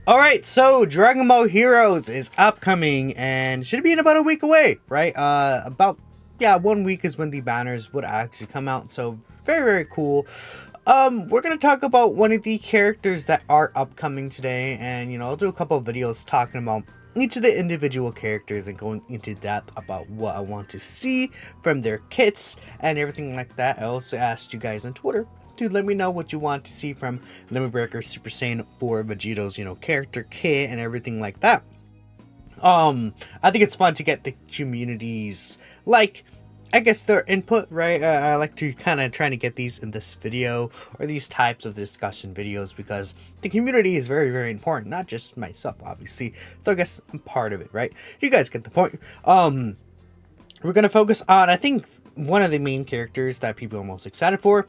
Alright, so Dragon Ball Heroes is upcoming and should be in about a week away, right? About, yeah, 1 week is when the banners would actually come out, so very, very cool. We're gonna talk about one of the characters that are upcoming today, and, I'll do a couple of videos talking about each of the individual characters and going into depth about what I want to see from their kits and everything like that. I also asked you guys on Twitter to let me know what you want to see from Limit Breaker Super Saiyan 4 Vegito's, character kit and everything like that. I think it's fun to get the communities, like, I guess their input, right? I like to kind of trying to get these in this video or these types of discussion videos because the community is very, very important. Not just myself, obviously. So I guess I'm part of it, right? You guys get the point. We're gonna focus on, I think, one of the main characters that people are most excited for.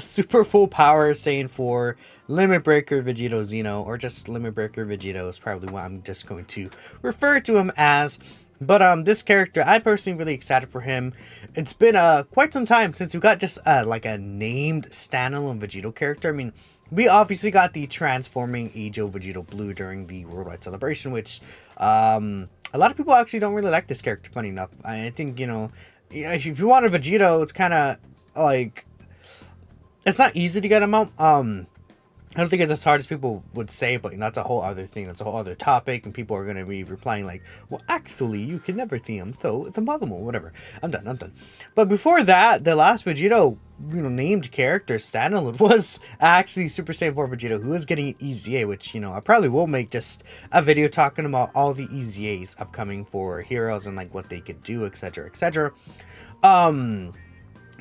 Super full power Saiyan 4 Limit Breaker Vegito Xeno, or just Limit Breaker Vegito is probably what I'm just going to refer to him as. But this character, I'm personally really excited for him. It's been quite some time since we got just like a named standalone Vegito character. I mean, we obviously got the transforming Ajo Vegito Blue during the Worldwide Celebration, which a lot of people actually don't really like this character, funny enough. I think, if you want a Vegito, it's kind of like, it's not easy to get him out. I don't think it's as hard as people would say, but that's a whole other thing. That's a whole other topic, and people are going to be replying like, well, actually, you can never see him, so it's impossible, whatever. I'm done. But before that, the last Vegito, named character, standalone, was actually Super Saiyan 4 Vegito, who is getting an EZA, which, I probably will make just a video talking about all the EZAs upcoming for heroes and, like, what they could do, etc., etc.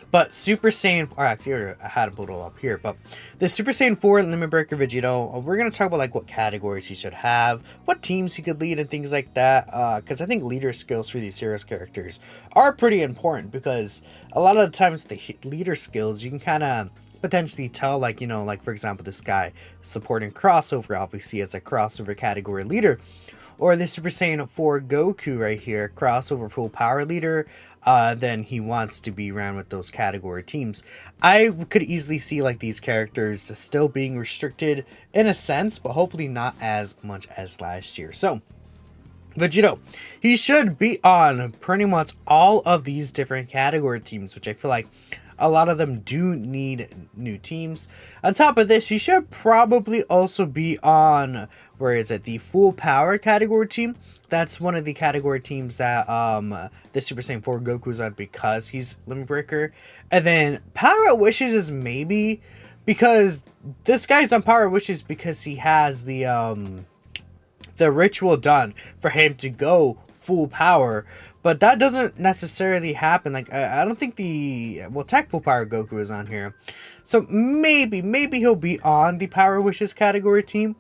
But Super Saiyan, or actually I had to put it all up here, but the Super Saiyan 4 Limit Breaker Vegito, we're going to talk about like what categories he should have, what teams he could lead and things like that, because I think leader skills for these heroes characters are pretty important, because a lot of the times the leader skills, you can kind of potentially tell, like, like for example, this guy supporting crossover, obviously as a crossover category leader, or the Super Saiyan 4 Goku right here, crossover full power leader, then he wants to be around with those category teams. I could easily see like these characters still being restricted in a sense, but hopefully not as much as last year. So, Vegito, he should be on pretty much all of these different category teams, which I feel like a lot of them do need new teams. On top of this, he should probably also be on, where is it, the full power category team. That's one of the category teams that the Super Saiyan 4 Goku's on, because he's Limit Breaker. And then Power Wishes is maybe because this guy's on Power Wishes because he has the ritual done for him to go full power, but that doesn't necessarily happen. Like, I don't think Tech Full Power Goku is on here, so maybe he'll be on the Power Wishes category team.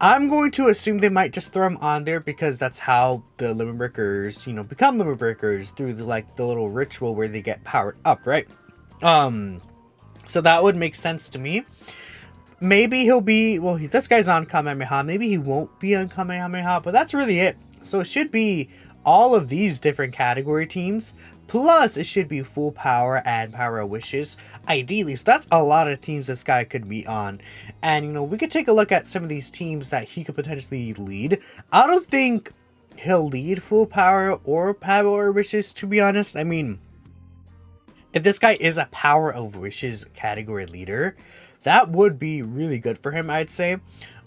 I'm going to assume they might just throw him on there because that's how the Limit Breakers, become Limit Breakers, through the little ritual where they get powered up, right? So that would make sense to me. Maybe he'll be, well, this guy's on Kamehameha. Maybe he won't be on Kamehameha, but that's really it. So it should be all of these different category teams, plus it should be full power and Power Wishes, ideally. So that's a lot of teams this guy could be on. And, we could take a look at some of these teams that he could potentially lead. I don't think he'll lead full power or Power Wishes, to be honest. I mean, if this guy is a Power of Wishes category leader, that would be really good for him, I'd say.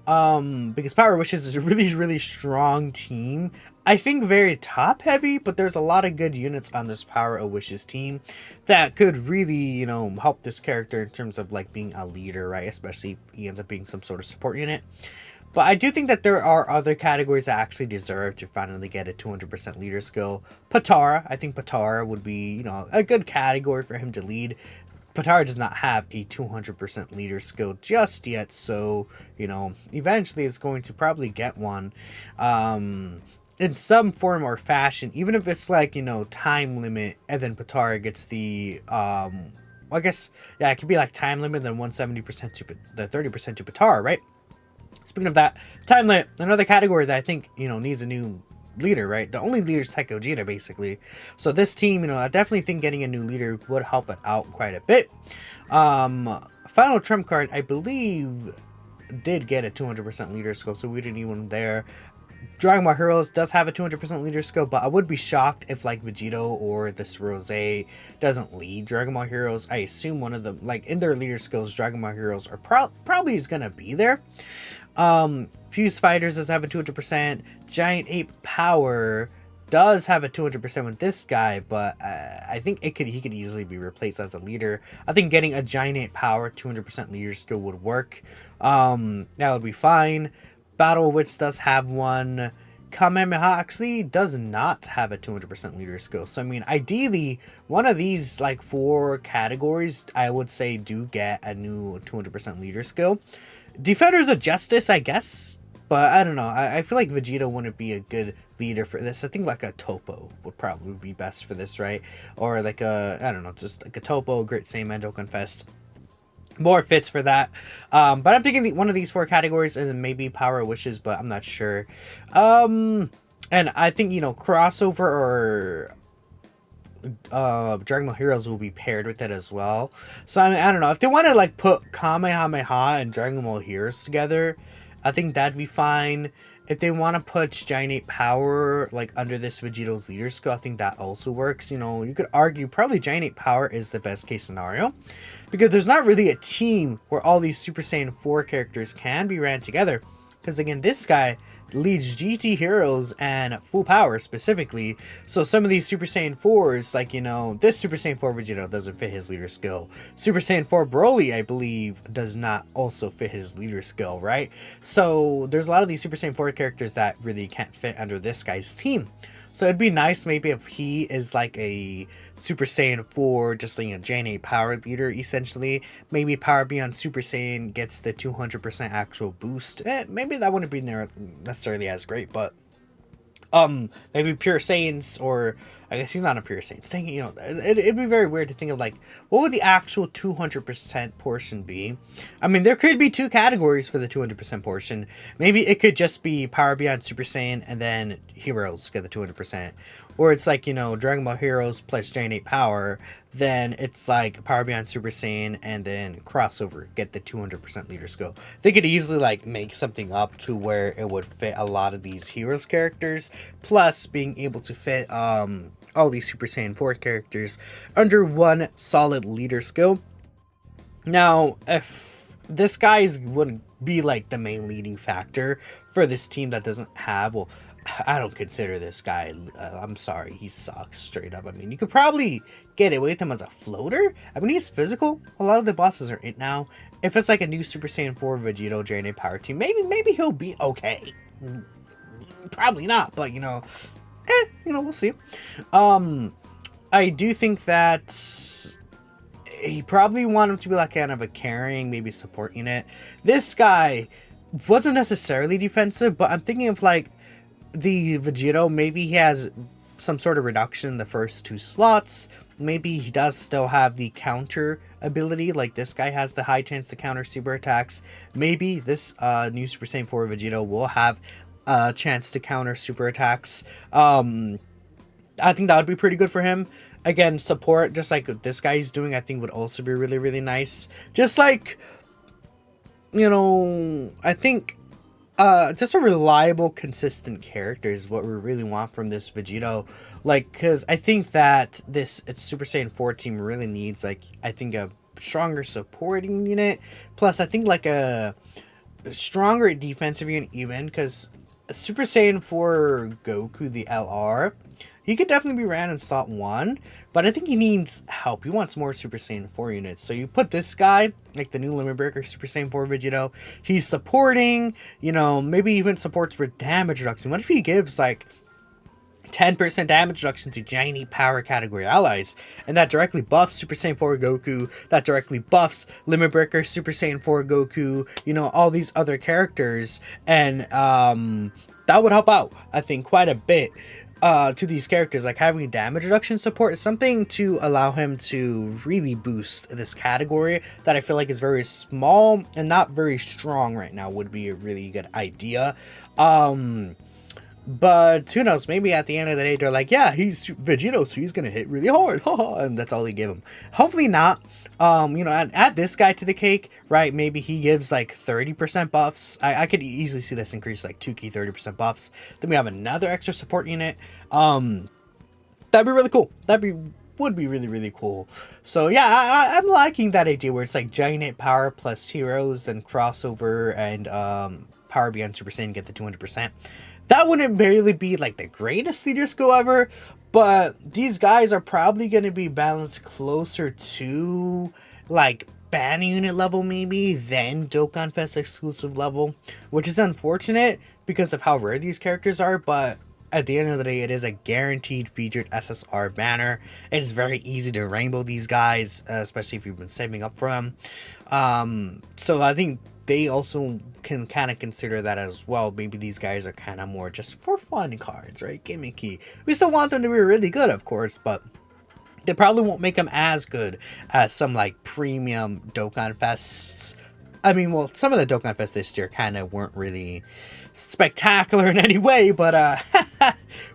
Because Power Wishes is a really, really strong team. I think very top heavy, but there's a lot of good units on this Power of Wishes team that could really, help this character in terms of like being a leader, right? Especially if he ends up being some sort of support unit. But I do think that there are other categories that actually deserve to finally get a 200% leader skill. Patara, I think Patara would be, a good category for him to lead. Patara does not have a 200% leader skill just yet, so, eventually it's going to probably get one in some form or fashion, even if it's like, time limit, and then Patara gets the, I guess, yeah, it could be like time limit, then 170% to the 30% to Patara, right? Speaking of that, time limit, another category that I think, needs a new leader, right? The only leader is Tech Gogeta, basically. So this team, I definitely think getting a new leader would help it out quite a bit. Final trump card, I believe, did get a 200% leader skill, so we didn't need one there. Dragon Ball Heroes does have a 200% leader skill, but I would be shocked if like Vegito or this Rose doesn't lead Dragon Ball Heroes. I assume one of them, like in their leader skills, Dragon Ball Heroes are probably is gonna be there. Fuse Fighters does have a 200%. Giant Ape Power does have a 200% with this guy, but I think he could easily be replaced as a leader. I think getting a Giant Ape Power 200% leader skill would work. That would be fine. Battle Wits does have one. Kamehameha actually does not have a 200% leader skill. So I mean, ideally, one of these like 4 categories, I would say, do get a new 200% leader skill. Defenders of Justice, I guess, but I don't know. I feel like Vegito wouldn't be a good leader for this. I think like a Topo would probably be best for this, right? Or like a, I don't know, just like a Topo, Great Saiyan, Dokkan Fest. More fits for that. But I'm thinking one of these 4 categories, and then maybe Power Wishes, but I'm not sure. And I think, you know, crossover or Dragon Ball Heroes will be paired with it as well. So I mean, I don't know if they want to like put Kamehameha and Dragon Ball Heroes together, I think that'd be fine. If they want to put Giant Ape Power like under this Vegito's leader skill, I think that also works. You know, you could argue probably Giant Ape Power is the best case scenario, because there's not really a team where all these Super Saiyan 4 characters can be ran together. Because again, this guy leads GT Heroes and Full Power specifically. So some of these Super Saiyan 4s, like, you know, this Super Saiyan 4 Vegito doesn't fit his leader skill. Super Saiyan 4 Broly, I believe, does not also fit his leader skill, right? So there's a lot of these Super Saiyan 4 characters that really can't fit under this guy's team. So it'd be nice maybe if he is like a Super Saiyan 4, just like a Giant Ape Power leader, essentially. Maybe Power Beyond Super Saiyan gets the 200% actual boost. Maybe that wouldn't be necessarily as great, but maybe Pure Saiyans, or I guess he's not a Pure Saiyan. Dang it, you know, it'd be very weird to think of like, what would the actual 200% portion be? I mean, there could be 2 categories for the 200% portion. Maybe it could just be Power Beyond Super Saiyan and then Heroes get the 200%. Or it's like, you know, Dragon Ball Heroes plus Giant Ape Power, then it's like Power Beyond Super Saiyan and then crossover get the 200% leader skill. They could easily like make something up to where it would fit a lot of these Heroes characters, plus being able to fit all these Super Saiyan 4 characters under one solid leader skill. Now, if this guy would be like the main leading factor for this team that doesn't have, well, I don't consider this guy, I'm sorry, he sucks straight up. I mean, you could probably get away with him as a floater. I mean, he's physical. A lot of the bosses are it now. If it's like a new Super Saiyan 4 Vegito Giant Ape Power team, maybe he'll be okay. Probably not, but you know, we'll see. I do think that he probably want him to be like kind of a carrying, maybe support unit. This guy wasn't necessarily defensive, but I'm thinking of like the Vegito, maybe he has some sort of reduction in the first 2 slots. Maybe he does still have the counter ability, like this guy has the high chance to counter super attacks. Maybe this new Super Saiyan 4 Vegito will have a chance to counter super attacks. I think that would be pretty good for him. Again, support, just like this guy's doing, I think would also be really, really nice. Just like, you know, I think just a reliable, consistent character is what we really want from this Vegito. Like, because I think that it's Super Saiyan 4 team really needs, like, I think a stronger supporting unit. Plus, I think, like, a stronger defensive unit even, because Super Saiyan 4 Goku, the LR, he could definitely be ran in slot 1, but I think he needs help. He wants more Super Saiyan 4 units. So you put this guy, like the new Limit Breaker Super Saiyan 4 Vegito, he's supporting, you know, maybe even supports with damage reduction. What if he gives like 10% damage reduction to Giant Ape Power category allies, and that directly buffs Super Saiyan 4 Goku, that directly buffs Limit Breaker Super Saiyan 4 Goku, you know, all these other characters, and that would help out, I think, quite a bit to these characters. Like having damage reduction support is something to allow him to really boost this category that I feel like is very small and not very strong right now would be a really good idea. But who knows? Maybe at the end of the day, they're like, yeah, he's Vegito, so he's gonna hit really hard, and that's all they give him. Hopefully not. Add this guy to the cake, right? Maybe he gives like 30% buffs. I could easily see this increase like 2 key 30% buffs. Then we have another extra support unit. That'd be really cool. Would be really, really cool. So yeah, I'm liking that idea where it's like Giant Power plus heroes, then crossover and Power Beyond Super Saiyan get the 200%. That wouldn't barely be like the greatest leader skill ever, but these guys are probably going to be balanced closer to like ban unit level maybe than Dokkan Fest exclusive level, which is unfortunate because of how rare these characters are, but at the end of the day, it is a guaranteed featured SSR banner. It is very easy to rainbow these guys, especially if you've been saving up for them. So I think they also can kind of consider that as well. Maybe these guys are kind of more just for fun cards, right? Gimmicky. We still want them to be really good, of course, but they probably won't make them as good as some like premium Dokkan Fests. I mean, well, some of the Dokkan Fest this year kind of weren't really spectacular in any way, but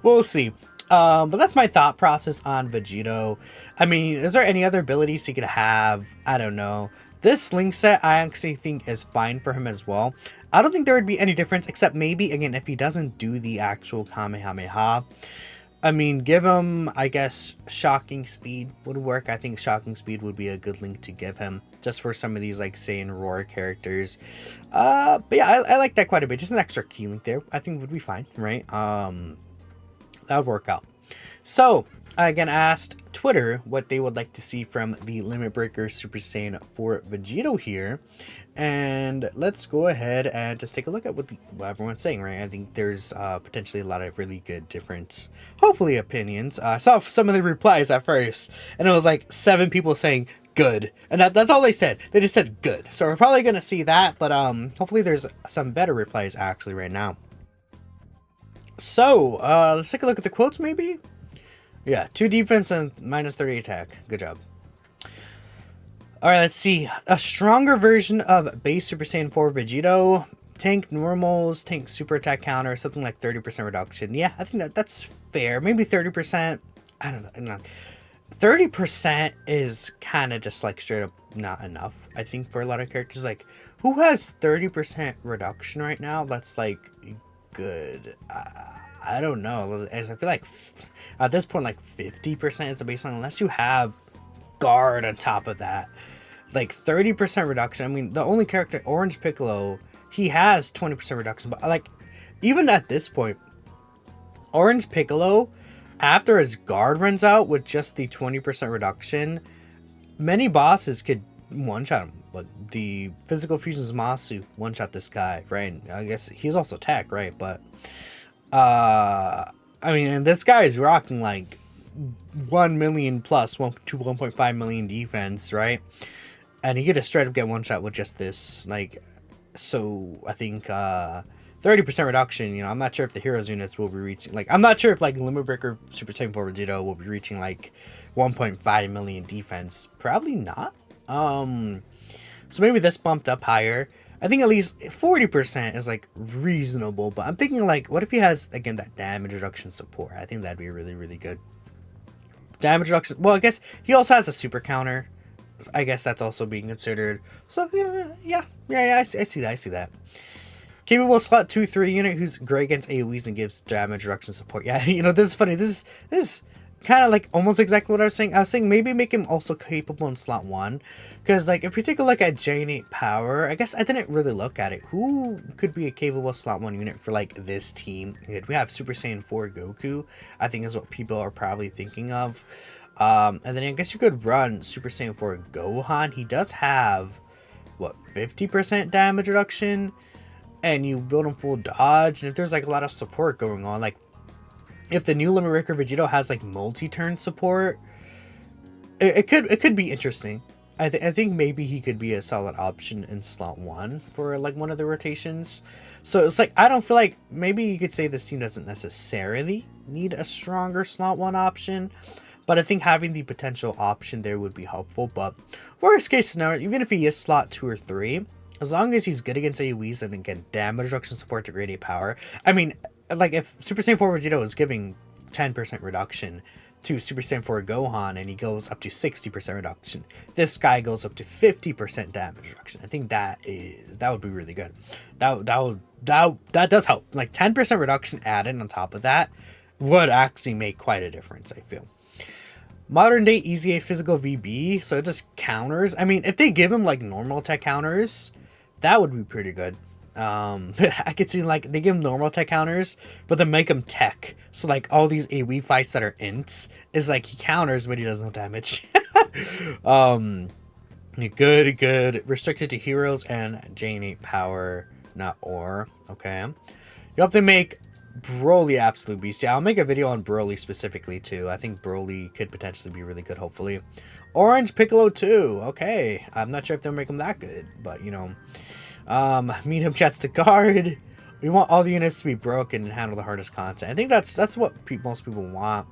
we'll see. But that's my thought process on Vegito. I mean, is there any other abilities he could have? I don't know. This link set I actually think is fine for him as well. I don't think there would be any difference, except maybe, again, if he doesn't do the actual Kamehameha. I mean, give him, I guess, Shocking Speed would work. I think Shocking Speed would be a good link to give him, just for some of these, like, Saiyan Roar characters. But yeah, I like that quite a bit. Just an extra key link there, I think would be fine, right? That would work out. So, I again asked Twitter what they would like to see from the Limit Breaker Super Saiyan 4 Vegito here. And let's go ahead and just take a look at what everyone's saying, right? I think there's potentially a lot of really good different, hopefully, opinions. I saw some of the replies at first, and it was like 7 people saying good. And that's all they said. They just said good. So we're probably going to see that, but hopefully there's some better replies actually right now. So, let's take a look at the quotes maybe. Yeah, 2 defense and minus 30 attack. Good job. Alright, let's see. A stronger version of base Super Saiyan 4 Vegito. Tank normals, tank super attack counter, something like 30% reduction. Yeah, I think that's fair. Maybe 30%. I don't know. 30% is kind of just like straight up not enough, I think, for a lot of characters. Like, who has 30% reduction right now? That's like good. I don't know. I feel like at this point, like 50% is the baseline, unless you have guard on top of that. Like 30% reduction. I mean, the only character, Orange Piccolo, he has 20% reduction, but like even at this point, Orange Piccolo, after his guard runs out with just the 20% reduction, many bosses could one-shot him. Like the Physical Fusions Masu one-shot this guy, right? I guess he's also tech, right? But I mean, and this guy is rocking like 1 million plus 1 to 1.5 million defense, right? And he could just straight up get one shot with just this, like, so I think 30% reduction. You know, I'm not sure if the heroes units will be reaching, like, I'm not sure if like Limit Breaker Super Saiyan 4 Vegito will be reaching like 1.5 million defense. Probably not. So maybe this bumped up higher. I think at least 40% is like reasonable, but I'm thinking like, what if he has, again, that damage reduction support? I think that'd be really, really good. Damage reduction. Well, I guess he also has a super counter. I guess that's also being considered. So, yeah, I see that. Capable slot 2-3 unit who's great against AoEs and gives damage reduction support. Yeah, this is funny. This is kind of like almost exactly what I was saying. I was saying maybe make him also capable in slot 1. Because, like, if we take a look at Giant Power, I guess I didn't really look at it. Who could be a capable slot 1 unit for, like, this team? We have Super Saiyan 4 Goku, I think is what people are probably thinking of. And then I guess you could run Super Saiyan 4 Gohan. He does have, what, 50% damage reduction? And you build him full dodge. And if there's, like, a lot of support going on, like, if the new Limit Breaker Vegito has, like, multi-turn support, it could be interesting. I think maybe he could be a solid option in slot 1 for, like, one of the rotations. So it's like, I don't feel like, maybe you could say this team doesn't necessarily need a stronger slot 1 option. But I think having the potential option there would be helpful. But worst case scenario, even if he is slot 2 or 3, as long as he's good against AoEs and again damage reduction support to Gradient Power. I mean, like if Super Saiyan 4 Vegito is giving 10% reduction to Super Saiyan 4 Gohan, and he goes up to 60% reduction, this guy goes up to 50% damage reduction. I think that would be really good. That does help. Like 10% reduction added on top of that would actually make quite a difference, I feel. Modern day Easy A physical VB, so it just counters. I mean, if they give him like normal tech counters, that would be pretty good. I could see like they give him normal tech counters, but then make him tech. So like all these AoE fights that are ints is like he counters, but he does no damage. Good. Restricted to heroes and J8 power, not ore. Okay. You have to make Broly absolute beast. Yeah, I'll make a video on Broly specifically too. I think Broly could potentially be really good, hopefully. Orange Piccolo 2. Okay. I'm not sure if they'll make him that good, but you know. Medium chats to guard. We want all the units to be broken and handle the hardest content. I think that's what most people want.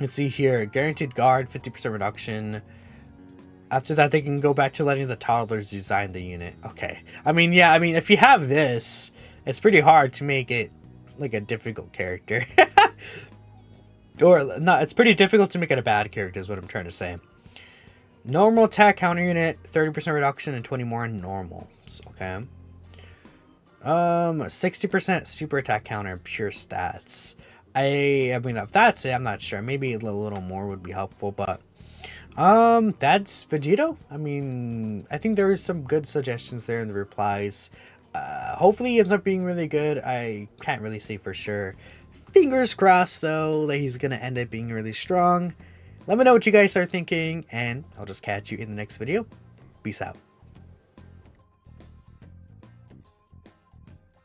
Let's see here. Guaranteed guard, 50% reduction. After that, they can go back to letting the toddlers design the unit. Okay. I mean, yeah, I mean, if you have this, it's pretty hard to make it like a difficult character. Or, no, it's pretty difficult to make it a bad character is what I'm trying to say. Normal attack counter unit, 30% reduction and 20 more in normal. Okay. 60% super attack counter, pure stats. I mean, if that's it, I'm not sure. Maybe a little more would be helpful, but that's Vegito. I mean, I think there was some good suggestions there in the replies. Hopefully he ends up being really good. I can't really say for sure. Fingers crossed, though, that he's gonna end up being really strong. Let me know what you guys are thinking, and I'll just catch you in the next video. Peace out.